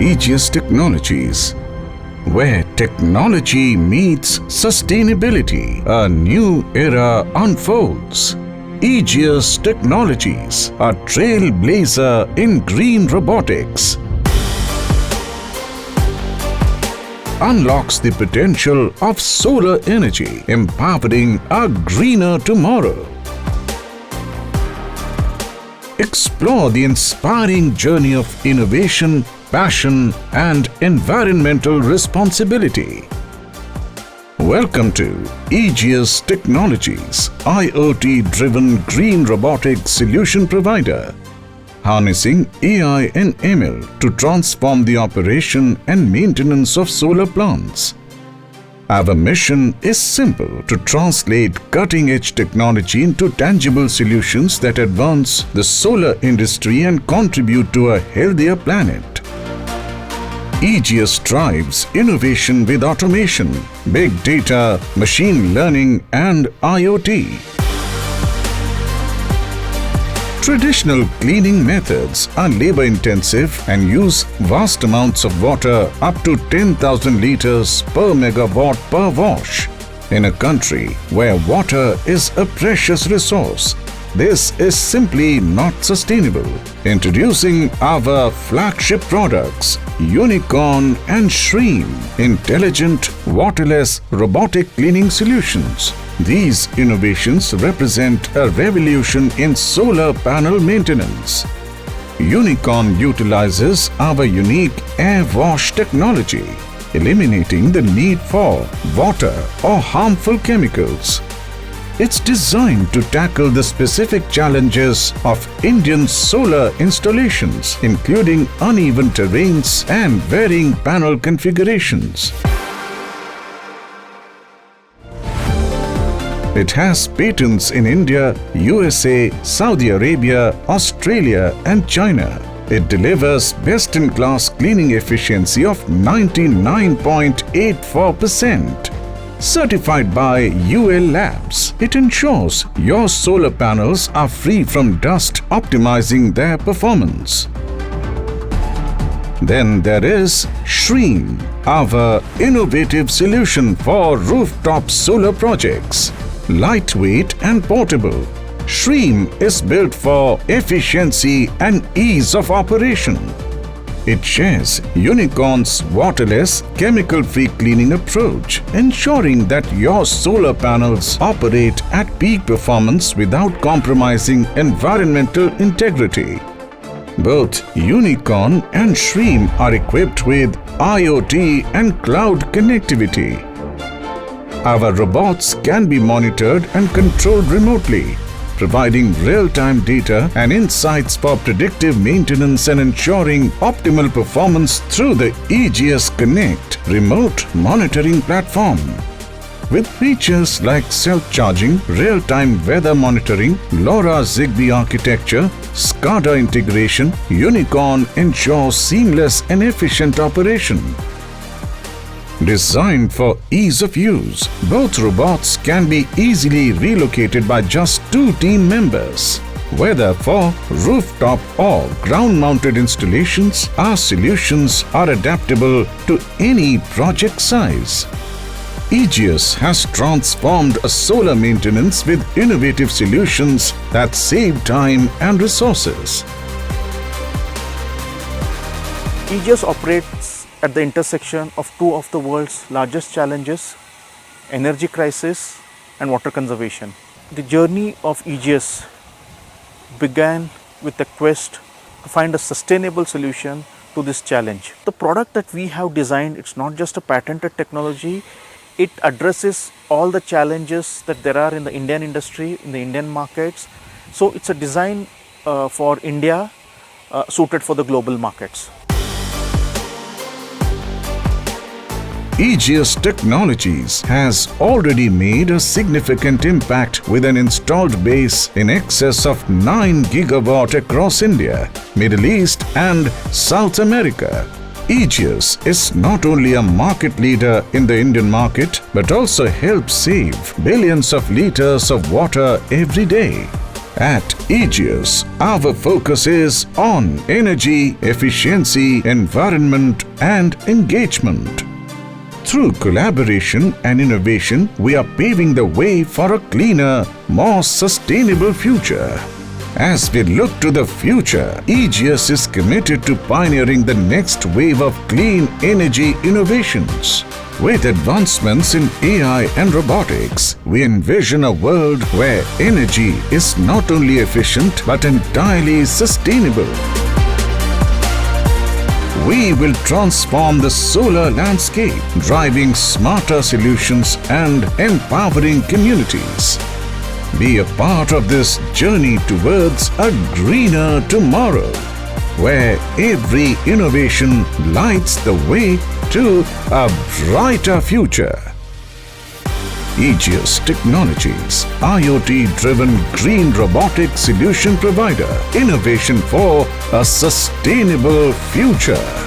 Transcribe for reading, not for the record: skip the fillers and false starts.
Aegeus Technologies, where technology meets sustainability. A new era unfolds. Aegeus Technologies, a trailblazer in green robotics, unlocks the potential of solar energy, empowering a greener tomorrow. Explore the inspiring journey of innovation, passion, and environmental responsibility. Welcome to Aegeus Technologies, IoT-driven green robotic solution provider, harnessing AI and ML to transform the operation and maintenance of solar plants. Our mission is simple: to translate cutting-edge technology into tangible solutions that advance the solar industry and contribute to a healthier planet. Aegeus drives innovation with automation, big data, machine learning, and IoT. Traditional cleaning methods are labor-intensive and use vast amounts of water, up to 10,000 liters per megawatt per wash. In a country where water is a precious resource, this is simply not sustainable. Introducing our flagship products, Unicorn and Shreem, intelligent, waterless, robotic cleaning solutions. These innovations represent a revolution in solar panel maintenance. Unicorn utilizes our unique air wash technology, eliminating the need for water or harmful chemicals. It's designed to tackle the specific challenges of Indian solar installations, including uneven terrains and varying panel configurations. It has patents in India, USA, Saudi Arabia, Australia, and China. It delivers best-in-class cleaning efficiency of 99.84%. Certified by UL Labs, it ensures your solar panels are free from dust, optimizing their performance. Then there is Shreem, our innovative solution for rooftop solar projects. Lightweight and portable, Shreem is built for efficiency and ease of operation. It shares Unicorn's waterless, chemical-free cleaning approach, ensuring that your solar panels operate at peak performance without compromising environmental integrity. Both Unicorn and Shreem are equipped with IoT and cloud connectivity. Our robots can be monitored and controlled remotely, providing real-time data and insights for predictive maintenance and ensuring optimal performance through the Aegeus Connect remote monitoring platform. With features like self-charging, real-time weather monitoring, LoRa Zigbee architecture, SCADA integration, Unicorn ensures seamless and efficient operation. Designed for ease of use, both robots can be easily relocated by just 2 team members. Whether for rooftop or ground-mounted installations, our solutions are adaptable to any project size. Aegeus has transformed solar maintenance with innovative solutions that save time and resources. Aegeus operates at the intersection of 2 of the world's largest challenges: energy crisis and water conservation. The journey of Aegeus began with the quest to find a sustainable solution to this challenge. The product that we have designed, it's not just a patented technology, it addresses all the challenges that there are in the Indian industry, in the Indian markets. So it's a design for India, suited for the global markets. Aegeus Technologies has already made a significant impact with an installed base in excess of 9 gigawatt across India, Middle East, and South America. Aegeus is not only a market leader in the Indian market, but also helps save billions of liters of water every day. At Aegeus, our focus is on energy, efficiency, environment, and engagement. Through collaboration and innovation, we are paving the way for a cleaner, more sustainable future. As we look to the future, Aegeus is committed to pioneering the next wave of clean energy innovations. With advancements in AI and robotics, we envision a world where energy is not only efficient but entirely sustainable. We will transform the solar landscape, driving smarter solutions and empowering communities. Be a part of this journey towards a greener tomorrow, where every innovation lights the way to a brighter future. Aegeus Technologies, IoT-driven green robotic solution provider. Innovation for a sustainable future.